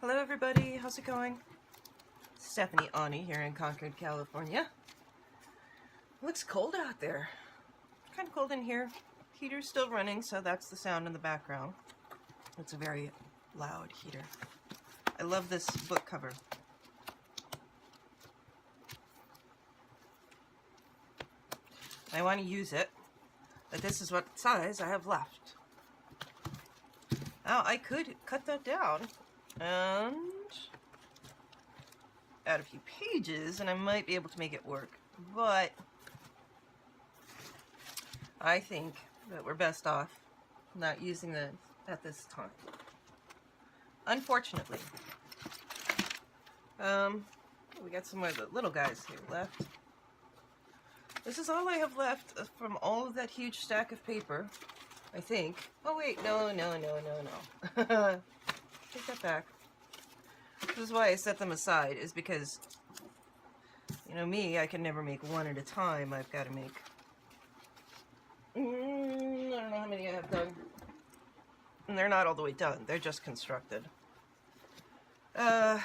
Hello everybody, how's it going? Stephanie Aune here in Concord, California. It looks cold out there. Kind of cold in here. Heater's still running, so that's the sound in the background. It's a very loud heater. I love this book cover. I want to use it, but this is what size I have left. Now I could cut that down and add a few pages and I might be able to make it work, but I think that we're best off not using this at this time, unfortunately. We got some of the little guys here left. This is all I have left from all of that huge stack of paper, I think. Oh wait, no. Take that back. This is why I set them aside, is because, you know me, I can never make one at a time. I've got to make, I don't know how many I have done. And they're not all the way done. They're just constructed. So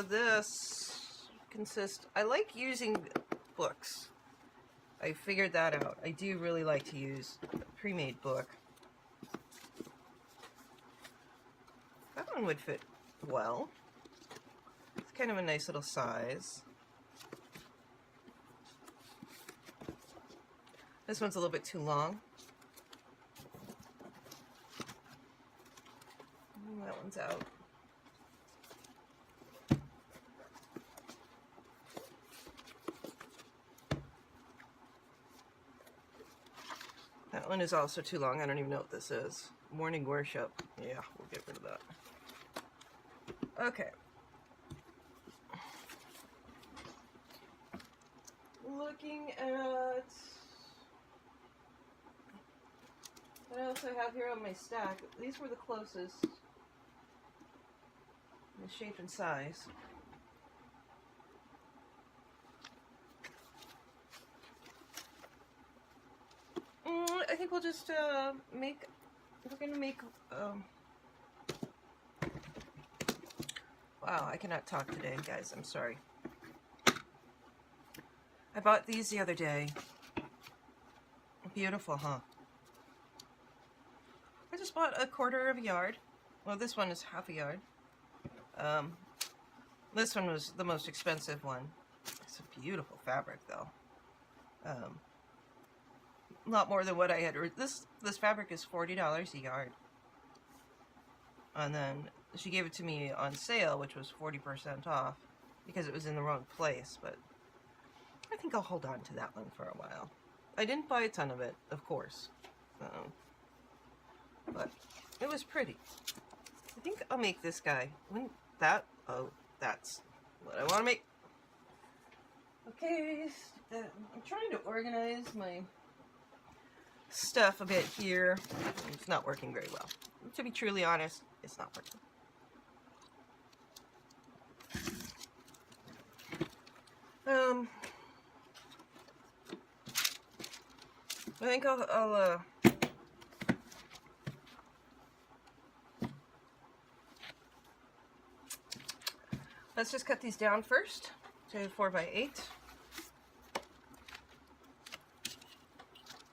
this consists, I like using books. I figured that out. I do really like to use a pre-made book. That one would fit well. It's kind of a nice little size. This one's a little bit too long. That one's out. That one is also too long. I don't even know what this is. Morning worship. Yeah, we'll get rid of that. Okay. Looking at what else I have here on my stack. These were the closest in the shape and size. I think we'll just we're gonna make, wow, I cannot talk today, guys, I'm sorry. I bought these the other day. Beautiful, huh? I just bought a quarter of a yard. Well, this one is half a yard. This one was the most expensive one. It's a beautiful fabric, though. A lot more than what I had. This fabric is $40 a yard. And then she gave it to me on sale, which was 40% off, because it was in the wrong place, but I think I'll hold on to that one for a while. I didn't buy a ton of it, of course, but it was pretty. I think I'll make this guy. Oh, that's what I want to make. Okay, I'm trying to organize my stuff a bit here. It's not working very well. To be truly honest, it's not working. I think I'll let's just cut these down first to 4x8.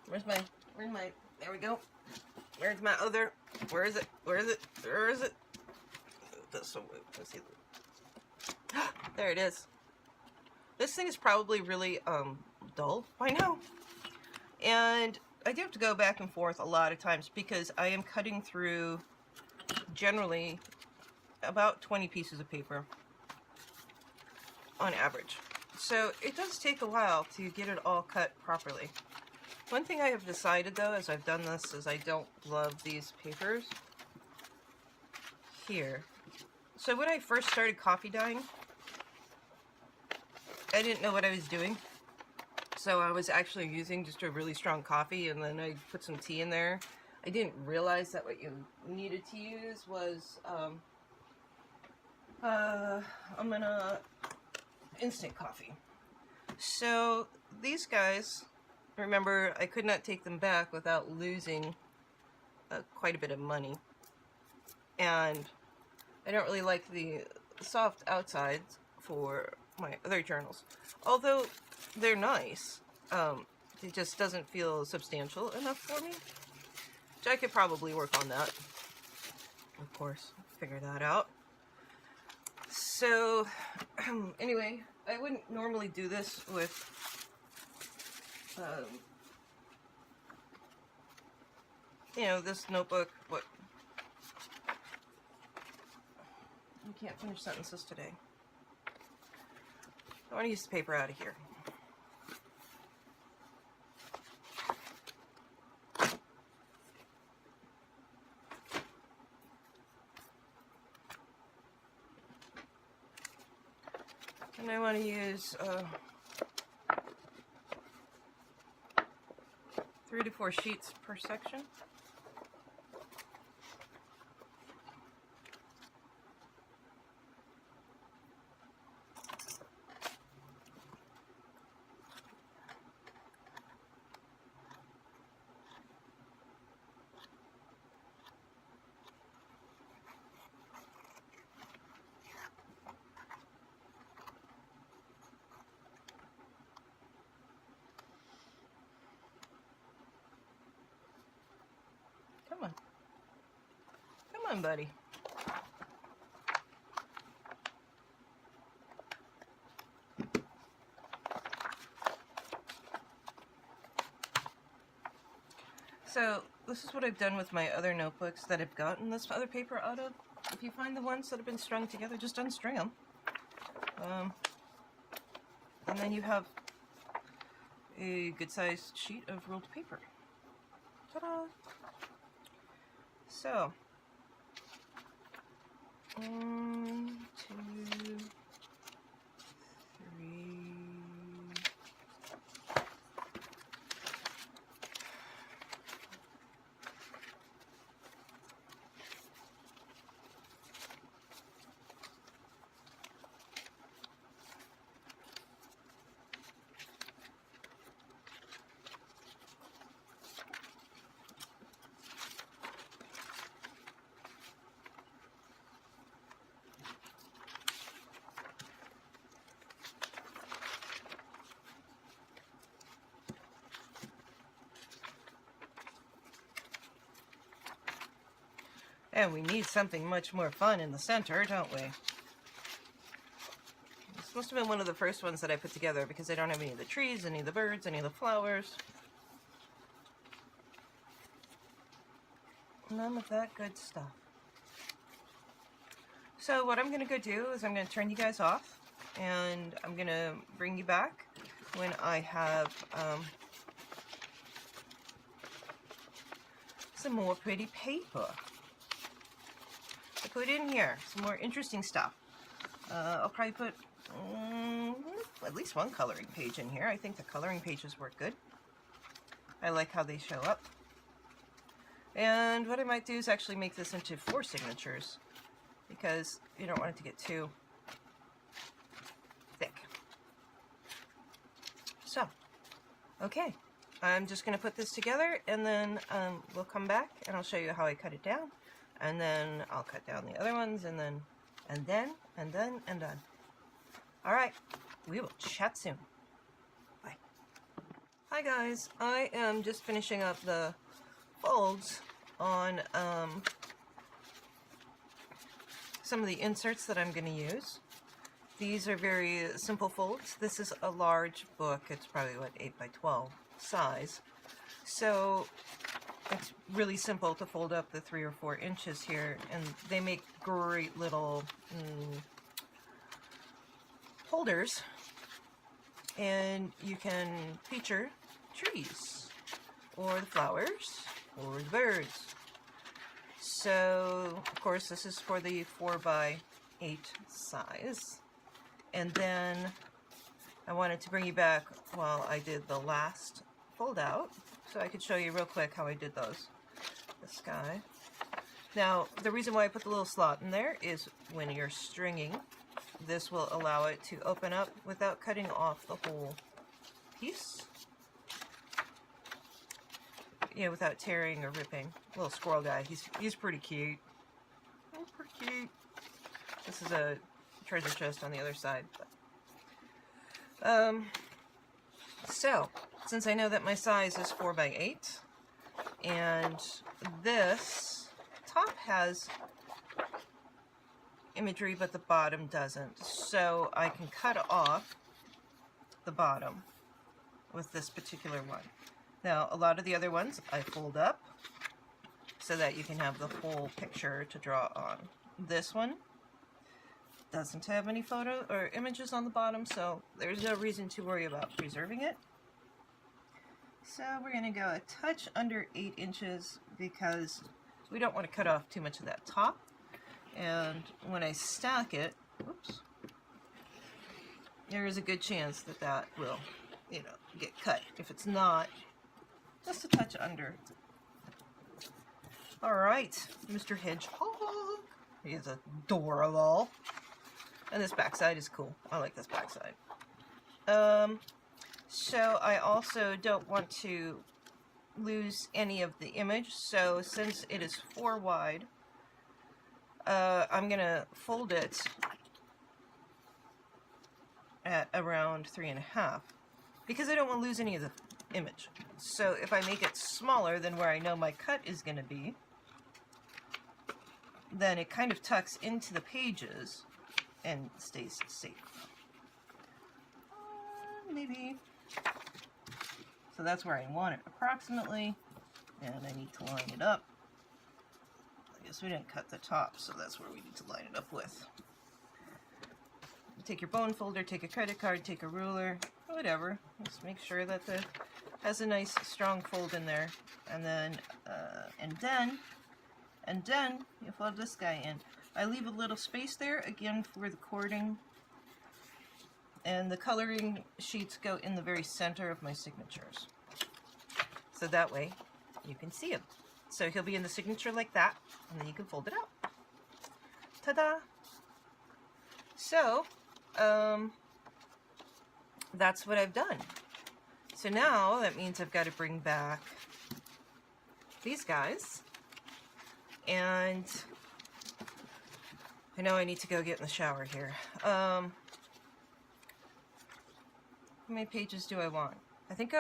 Where's my, there we go. Where's my other, where is it? That's so weird. Let's see. There it is. This thing is probably really dull by now. And I do have to go back and forth a lot of times because I am cutting through generally about 20 pieces of paper on average. So it does take a while to get it all cut properly. One thing I have decided, though, as I've done this, is I don't love these papers here. So when I first started coffee dyeing, I didn't know what I was doing. So I was actually using just a really strong coffee, and then I put some tea in there. I didn't realize that what you needed to use was instant coffee. So these guys, remember, I could not take them back without losing quite a bit of money. And I don't really like the soft outsides for my other journals. Although they're nice, it just doesn't feel substantial enough for me. Which I could probably work on that. Of course, figure that out. So, anyway, I wouldn't normally do this with you know, this notebook. What? You can't finish sentences today. I want to use the paper out of here. And I want to use 3 to 4 sheets per section. Come on. Come on, buddy. So, this is what I've done with my other notebooks that I've gotten this other paper out of. If you find the ones that have been strung together, just unstring them. And then you have a good-sized sheet of ruled paper. Ta-da! So, 1, 2, 3. And we need something much more fun in the center, don't we? This must have been one of the first ones that I put together because I don't have any of the trees, any of the birds, any of the flowers. None of that good stuff. So what I'm going to go do is I'm going to turn you guys off, and I'm going to bring you back when I have some more pretty paper to put in here, some more interesting stuff. I'll probably put at least one coloring page in here. I think the coloring pages work good. I like how they show up. And what I might do is actually make this into 4 signatures, because you don't want it to get too thick. So, okay, I'm just going to put this together, and then we'll come back and I'll show you how I cut it down, and then I'll cut down the other ones, and then done. All right, we will chat soon. Bye. Hi guys, I am just finishing up the folds on some of the inserts that I'm going to use. These are very simple folds. This is a large book. It's probably, what, 8 by 12 size. So it's really simple to fold up the 3 or 4 inches here, and they make great little holders, and you can feature trees or the flowers or the birds. So of course this is for the 4 by 8 size. And then I wanted to bring you back while I did the last fold out, so I could show you real quick how I did those. This guy. Now, the reason why I put the little slot in there is when you're stringing, this will allow it to open up without cutting off the whole piece. You know, without tearing or ripping. Little squirrel guy. He's pretty cute. Oh, pretty cute. This is a treasure chest on the other side. So, since I know that my size is 4 by 8, and this top has imagery, but the bottom doesn't, so I can cut off the bottom with this particular one. Now, a lot of the other ones I fold up so that you can have the whole picture to draw on. This one doesn't have any photo or images on the bottom, so there's no reason to worry about preserving it. So we're going to go a touch under 8 inches because we don't want to cut off too much of that top. And when I stack it, whoops, there is a good chance that that will, you know, get cut. If it's not, just a touch under. All right, Mr. Hedgehog. He is adorable. And this backside is cool. I like this backside. So I also don't want to lose any of the image. So since it is 4 wide, I'm going to fold it at around 3.5 because I don't want to lose any of the image. So if I make it smaller than where I know my cut is going to be, then it kind of tucks into the pages and stays safe. Maybe. So that's where I want it approximately, and I need to line it up. I guess we didn't cut the top, so that's where we need to line it up with. Take your bone folder, take a credit card, take a ruler, whatever. Just make sure that it has a nice strong fold in there, and then you fold this guy in. I leave a little space there, again, for the cording, and the coloring sheets go in the very center of my signatures. So that way, you can see him. So he'll be in the signature like that, and then you can fold it out. Ta-da! So, that's what I've done. So now, that means I've got to bring back these guys, and I know I need to go get in the shower here. How many pages do I want? I think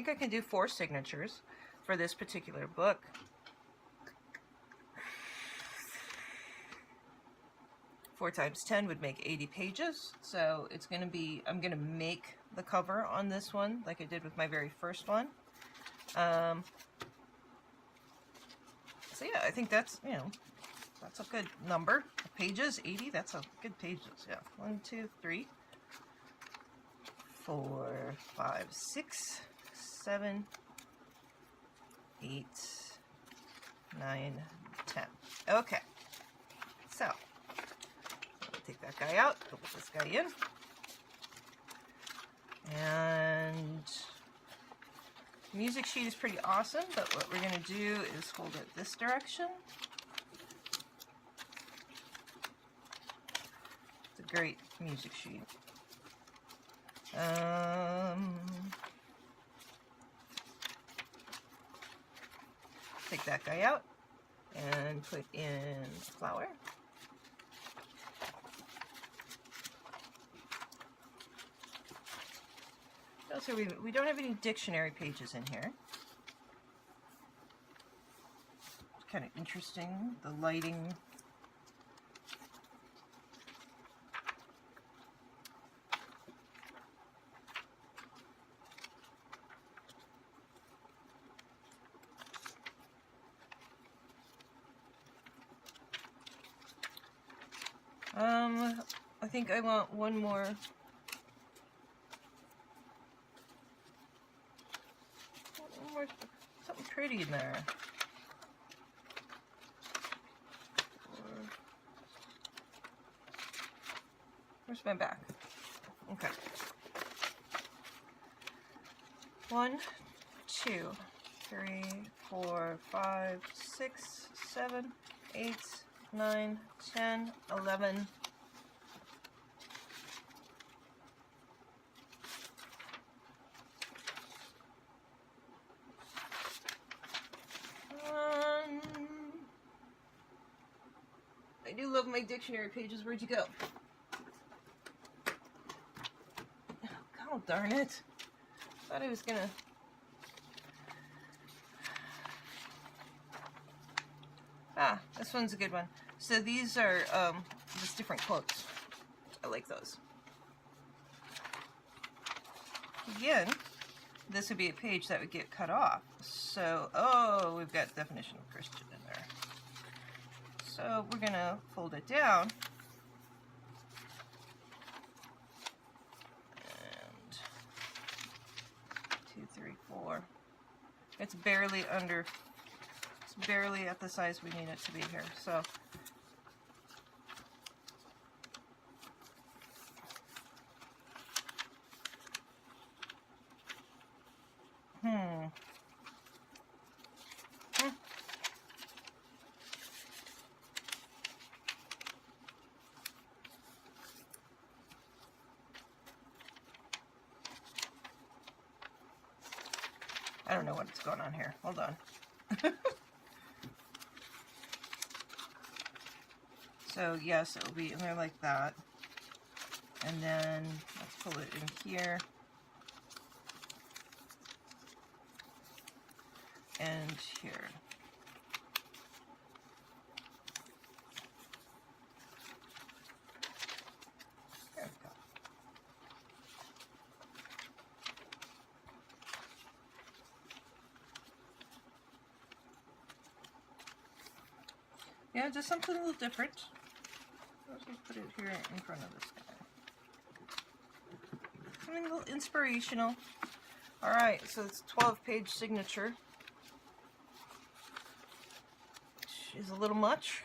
I can do 4 signatures for this particular book. Four times 10 would make 80 pages. So it's going to be, I'm going to make the cover on this one like I did with my very first one. So yeah, I think that's, you know, that's a good number. Pages, 80, that's a good pages, yeah. 1, 2, 3, 4, 5, 6, 7, 8, 9, 10. Okay, so take that guy out, put this guy in, and the music sheet is pretty awesome, but what we're going to do is hold it this direction. It's a great music sheet. Take that guy out and put in flour. Also, we don't have any dictionary pages in here. It's kind of interesting, the lighting. I think I want one more. Something pretty in there. Where's my back? Okay. 1, 2, 3, 4, 5, 6, 7, 8, 9, 10, 11. I do love my dictionary pages. Where'd you go? Oh, darn it. Thought I was gonna... Ah, this one's a good one. So these are just different quotes. I like those. Again, this would be a page that would get cut off. So, oh, we've got definition of Christian in there. So we're gonna fold it down. And 2, 3, 4. It's barely under, it's barely at the size we need it to be here. So I don't know what's going on here. Hold on. So yes, it will be in there like that. And then let's pull it in here. And here. There we go. Yeah, just something a little different. Let's just put it here in front of this guy. Something a little inspirational. Alright, so it's 12-page signature. Which is a little much.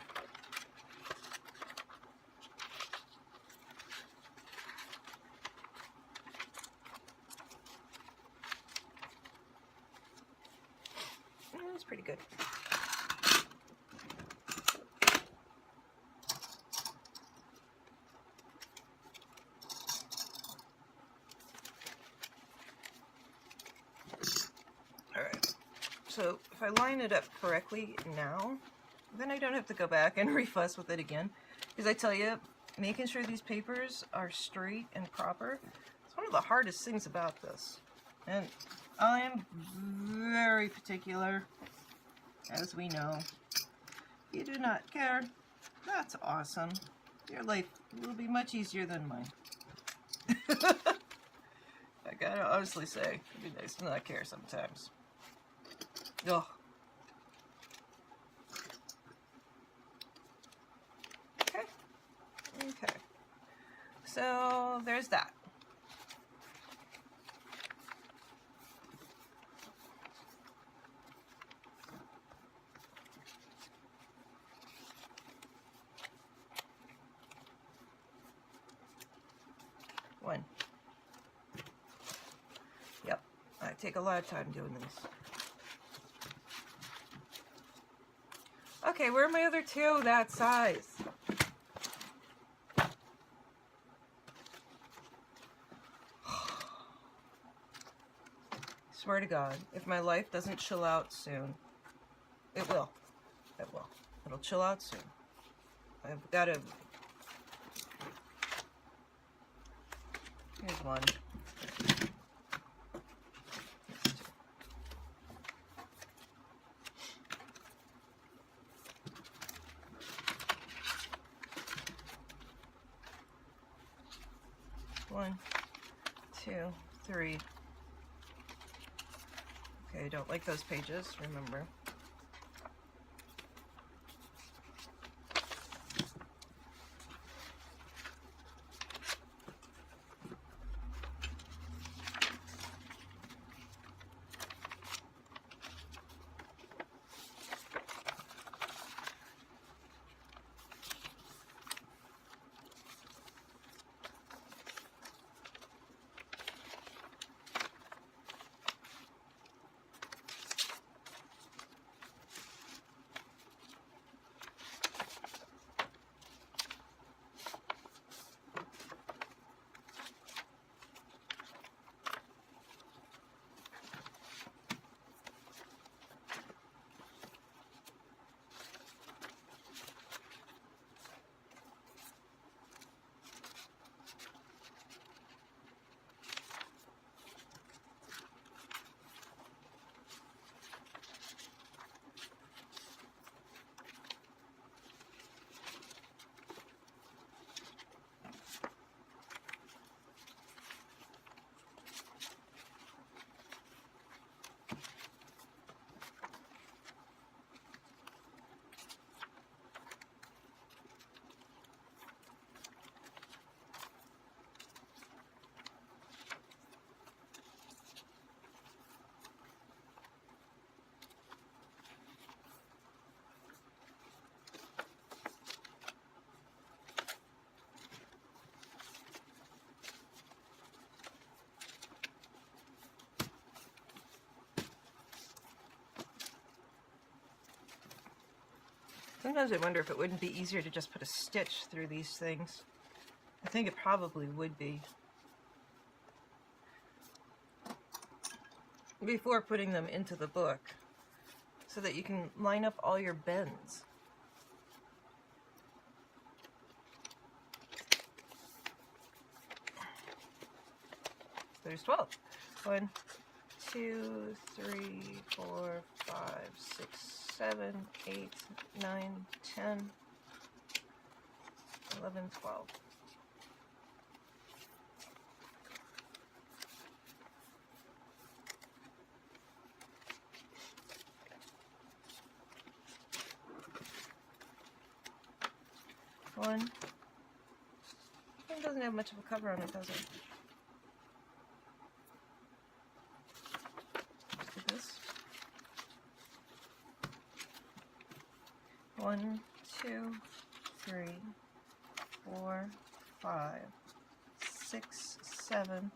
That's pretty good. So if I line it up correctly now, then I don't have to go back and refuss with it again. Because I tell you, making sure these papers are straight and proper, it's one of the hardest things about this. And I am very particular, as we know. If you do not care, that's awesome. Your life will be much easier than mine. I gotta honestly say, it'd be nice to not care sometimes. Ugh. Okay. Okay. So there's that. One. Yep. I take a lot of time doing these. Okay, where are my other two that size? Swear to God, if my life doesn't chill out soon, it will. It will. It'll chill out soon. I've got to... Here's one. One, two, three. Okay, I don't like those pages, remember. Sometimes I wonder if it wouldn't be easier to just put a stitch through these things. I think it probably would be. Before putting them into the book, so that you can line up all your bends. There's 12. 1, 2, 3, 4, 5, 6, 7, 8, 9, 10, 11, 12. One. It doesn't have much of a cover on it, does it? Let's do this. 1, 2, 3, 4, 5, 6, 7,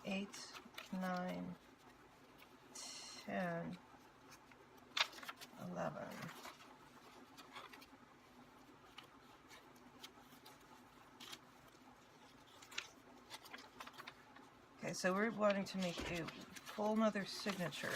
8, 9, 10, 11. Okay, so we're wanting to make a full mother signature.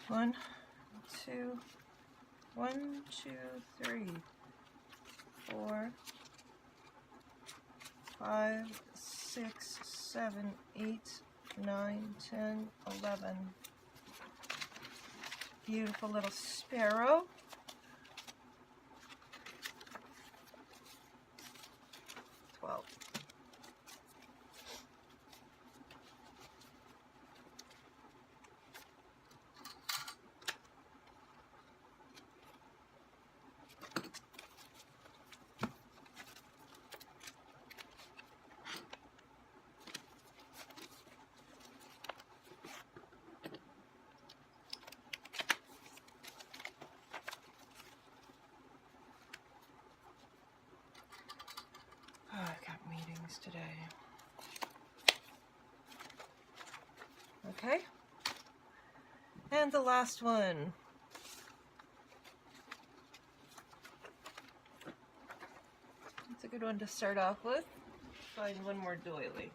One, two, 3, 4, 5, 6, 7, 8, 9, 10, 11. Beautiful little sparrow. Oh, I've got meetings today. Okay. And the last one. It's a good one to start off with. Find one more doily.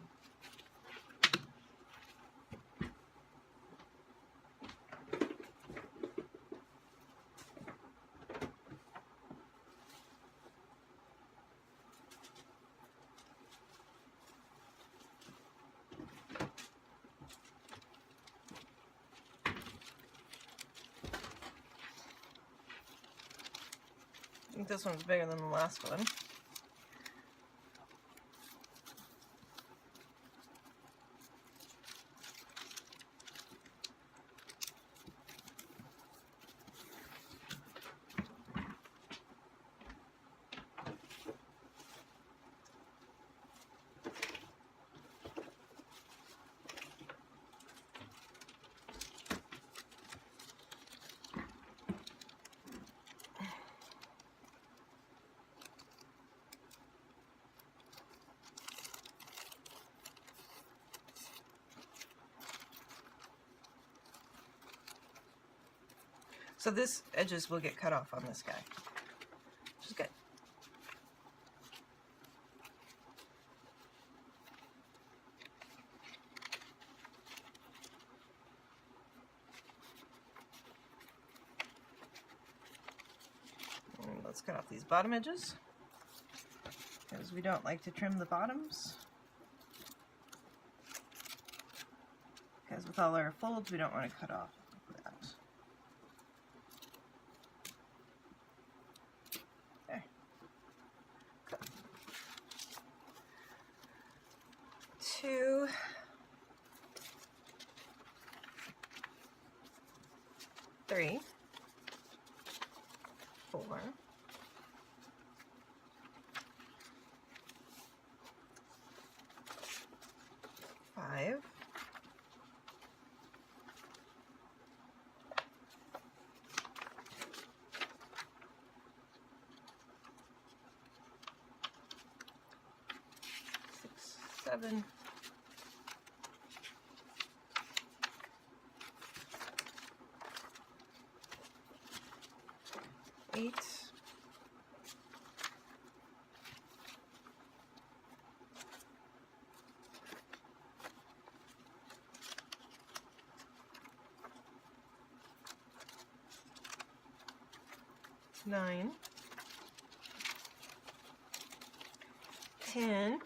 I think this one's bigger than the last one. So this edges will get cut off on this guy, which is good. And let's cut off these bottom edges, because we don't like to trim the bottoms. Because with all our folds, we don't want to cut off that. Okay. Good. 2, 3, 4, 5, 7, 8, 9, 10,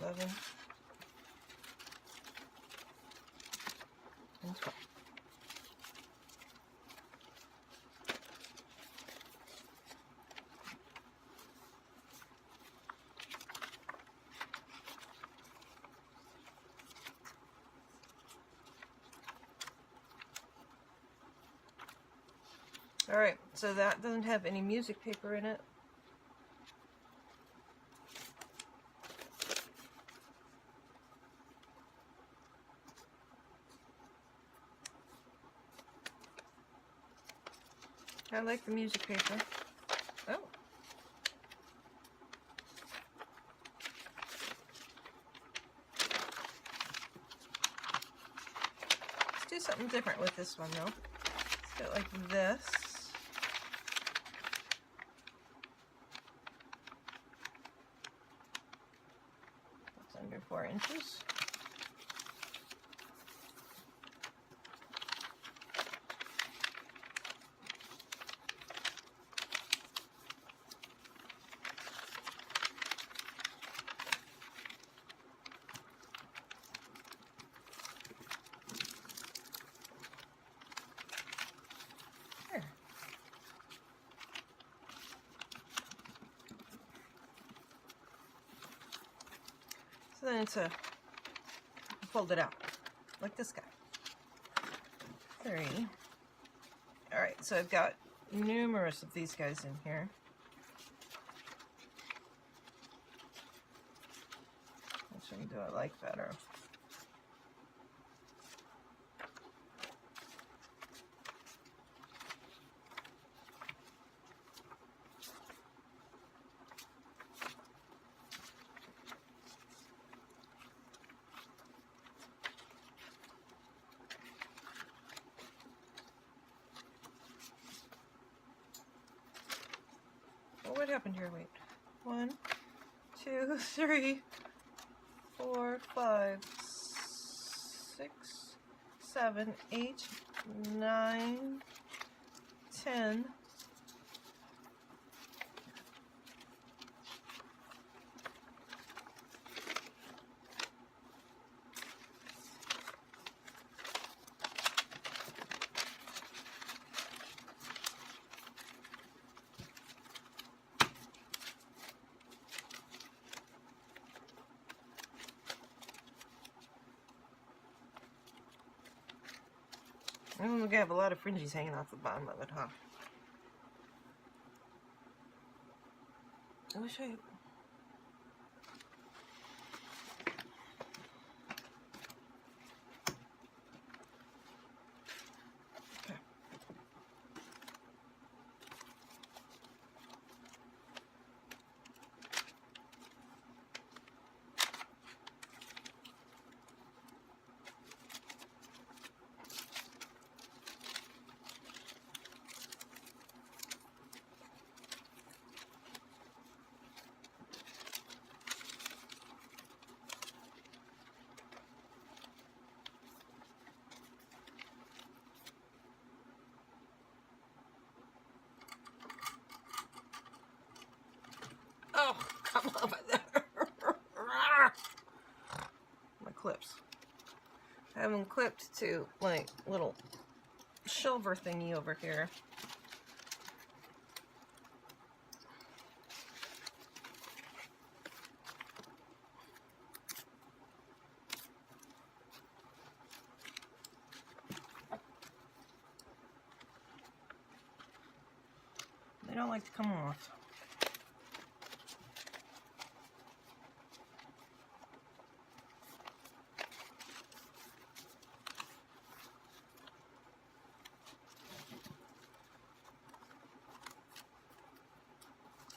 11, and 12. Alright, so that doesn't have any music paper in it. I like the music paper. Oh. Let's do something different with this one though. Let's do it like this. It's under 4 inches. So then it's fold it out, like this guy. 3. Alright, so I've got numerous of these guys in here. Which one do I like better? What happened here? Wait. 1, 2, 3, 4, 5, 6, 7, 8, 9, 10. I don't think I have a lot of fringes hanging off the bottom of it, huh? I wish I... Okay. Oh, come over there. My clips. I have them clipped to my little shoulder thingy over here. They don't like to come off.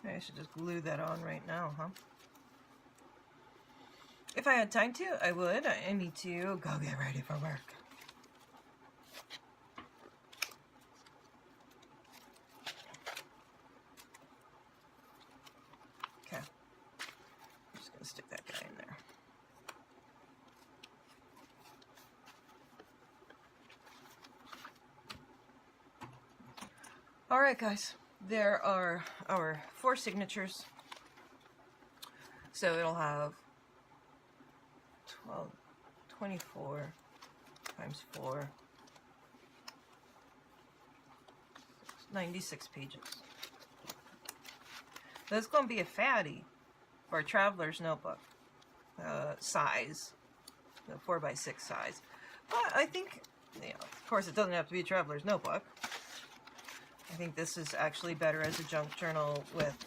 I should just glue that on right now, huh? If I had time to, I would. I need to go get ready for work. Okay. I'm just going to stick that guy in there. Alright guys, there are our 4 signatures. So it'll have 24 times 4, 96 pages. That's going to be a fatty for a traveler's notebook size, the 4x6 size. But I think, you know, of course it doesn't have to be a traveler's notebook. I think this is actually better as a junk journal with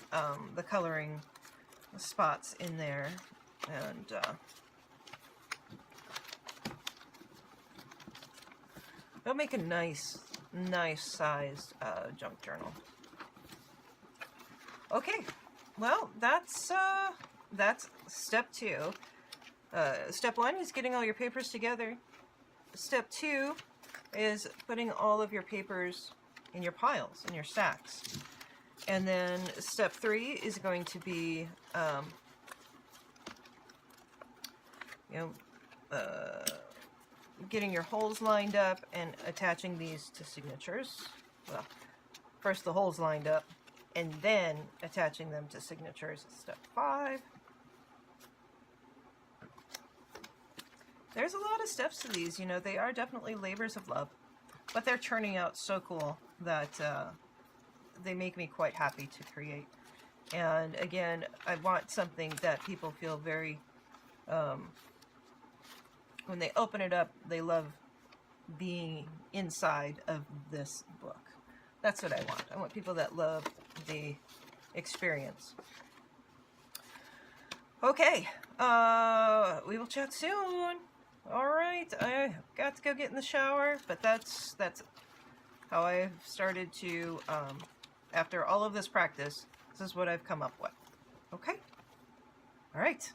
the coloring spots in there, and it'll make a nice sized junk journal. Okay, well that's step 2. Step 1 is getting all your papers together. Step 2 is putting all of your papers in your piles, in your stacks. And then step 3 is going to be, getting your holes lined up and attaching these to signatures. Well, first the holes lined up, and then attaching them to signatures. Step 5. There's a lot of steps to these, you know, they are definitely labors of love, but they're turning out so cool that they make me quite happy to create. And again, I want something that people feel very, when they open it up, they love being inside of this book. That's what I want. I want people that love the experience. Okay, we will chat soon. Alright, I got to go get in the shower, but that's how I've started to, after all of this practice, this is what I've come up with. Okay? Alright.